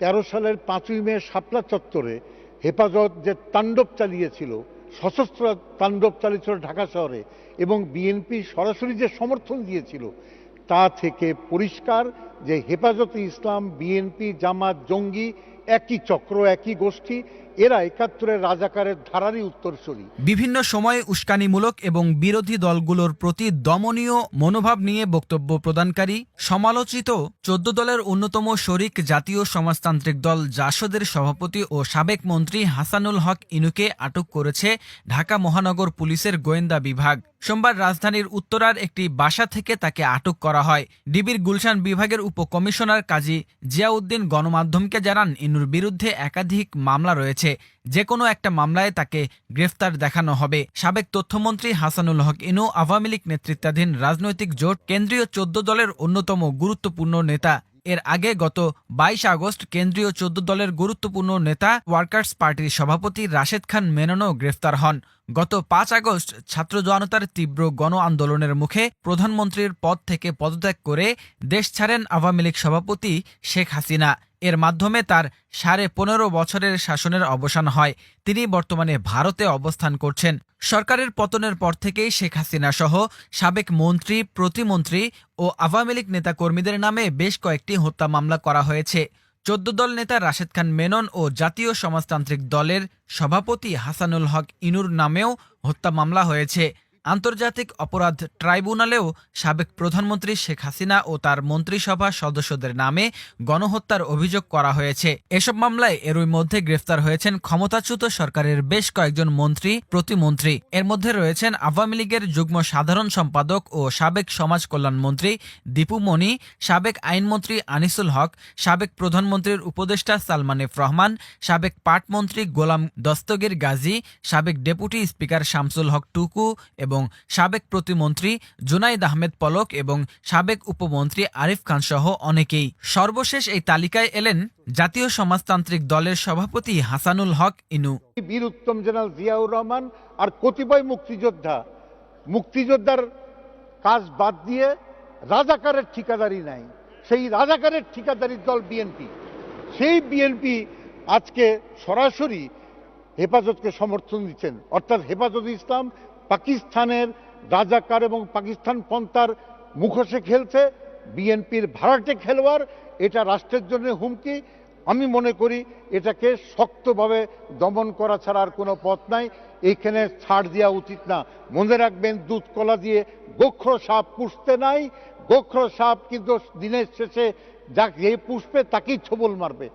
13 সালের 5ই মে শাপলা চত্বরে হেফাজত যে তাণ্ডব চালিয়েছিল, সশস্ত্র তাণ্ডব চালিয়েছিল ঢাকা শহরে, এবং বিএনপি সরাসরি যে সমর্থন দিয়েছিল, তা থেকে পরিষ্কার যে হেফাজতে ইসলাম, বিএনপি, জামাত, জঙ্গি একই চক্র, একই গোষ্ঠী। এরা 71-এর রাজাকারের ধারারই উত্তরসূরি। বিভিন্ন সময়ে উস্কানিমূলক এবং বিরোধী দলগুলোর প্রতি দমনীয় মনোভাব নিয়ে বক্তব্য প্রদানকারী সমালোচিত 14 দলের অন্যতম শরিক জাতীয় সমাজতান্ত্রিক দল জাসদের সভাপতি ও সাবেক মন্ত্রী হাসানুল হক ইনুকে আটক করেছে ঢাকা মহানগর পুলিশের গোয়েন্দা বিভাগ। সোমবার রাজধানীর উত্তরার একটি বাসা থেকে তাকে আটক করা হয়। ডিবির গুলশান বিভাগের উপকমিশনার কাজী জিয়াউদ্দিন গণমাধ্যমকে জানান, ইনুর বিরুদ্ধে একাধিক মামলা রয়েছে, যে কোনো একটা মামলায় তাকে গ্রেফতার দেখানো হবে। সাবেক তথ্যমন্ত্রী হাসানুল হক ইনু আওয়ামী লীগ নেতৃত্বাধীন রাজনৈতিক জোট কেন্দ্রীয় 14 দলের অন্যতম গুরুত্বপূর্ণ নেতা। এর আগে গত 22 আগস্ট কেন্দ্রীয় 14 দলের গুরুত্বপূর্ণ নেতা ওয়ার্কার্স পার্টির সভাপতি রাশেদ খান মেননও গ্রেফতার হন। গত 5 আগস্ট ছাত্র জনতার তীব্র গণ আন্দোলনের মুখে প্রধানমন্ত্রীর পদ থেকে পদত্যাগ করে দেশ ছাড়েন আওয়ামী লীগ সভাপতি শেখ হাসিনা। এর মাধ্যমে তার 15.5 বছরের শাসনের অবসান হয়। তিনি বর্তমানে ভারতে অবস্থান করছেন। সরকারের পতনের পর থেকেই শেখ হাসিনা সহ সাবেক মন্ত্রী, প্রতিমন্ত্রী ও আওয়ামী লীগ নেতাকর্মীদের নামে বেশ কয়েকটি হত্যা মামলা করা হয়েছে। 14 দল নেতা রাশেদ খান মেনন ও জাতীয় সমাজতান্ত্রিক দলের সভাপতি হাসানুল হক ইনুর নামেও হত্যা মামলা হয়েছে। আন্তর্জাতিক অপরাধ ট্রাইব্যুনালেও সাবেক প্রধানমন্ত্রী শেখ হাসিনা ও তার মন্ত্রিসভা সদস্যদের নামে গণহত্যার অভিযোগ করা হয়েছে। এসব মামলায় এরই মধ্যে গ্রেফতার হয়েছেন ক্ষমতাচ্যুত সরকারের বেশ কয়েকজন মন্ত্রী, প্রতিমন্ত্রী। এর মধ্যে রয়েছেন আওয়ামী লীগের যুগ্ম সাধারণ সম্পাদক ও সাবেক সমাজ কল্যাণ মন্ত্রী দীপু মনি, সাবেক আইনমন্ত্রী আনিসুল হক, সাবেক প্রধানমন্ত্রীর উপদেষ্টা সালমান এফ রহমান, সাবেক পাটমন্ত্রী গোলাম দস্তগীর গাজী, সাবেক ডেপুটি স্পিকার শামসুল হক টুকু এবং সাবেক প্রতিমন্ত্রী জুনাইদ আহমেদ পলক এবং সাবেক উপমন্ত্রী আরিফ খান সহ অনেকেই। সর্বশেষ এই তালিকায় এলেন জাতীয় সমাজতান্ত্রিক দলের সভাপতি হাসানুল হক ইনু। বীর উত্তম জেনারেল জিয়াউর রহমান আর কতিপয় মুক্তিযোদ্ধার কাজ বাদ দিয়ে রাজাকারের ঠিকাদারি নাই। সেই রাজাকারের ঠিকাদারির দল বিএনপি। সেই বিএনপি আজকে সরাসরি হেফাজতকে সমর্থন দিচ্ছেন, অর্থাৎ হেফাজত ইসলাম পাকিস্তানের রাজাকার এবং পাকিস্তান পন্থার মুখোশে খেলছে। বিএনপির ভাড়াটে খেলোয়াড়, এটা রাষ্ট্রের জন্য হুমকি। আমি মনে করি এটাকে শক্তভাবে দমন করা ছাড়া আর কোনো পথ নাই। এইখানে ছাড় দেওয়া উচিত না। মনে রাখবেন, দুধ কলা দিয়ে গোখরো সাপ পুষতে নাই। গোখরো সাপ কিন্তু দিনের শেষে যে পুষবে তাকেই ছোবল মারবে।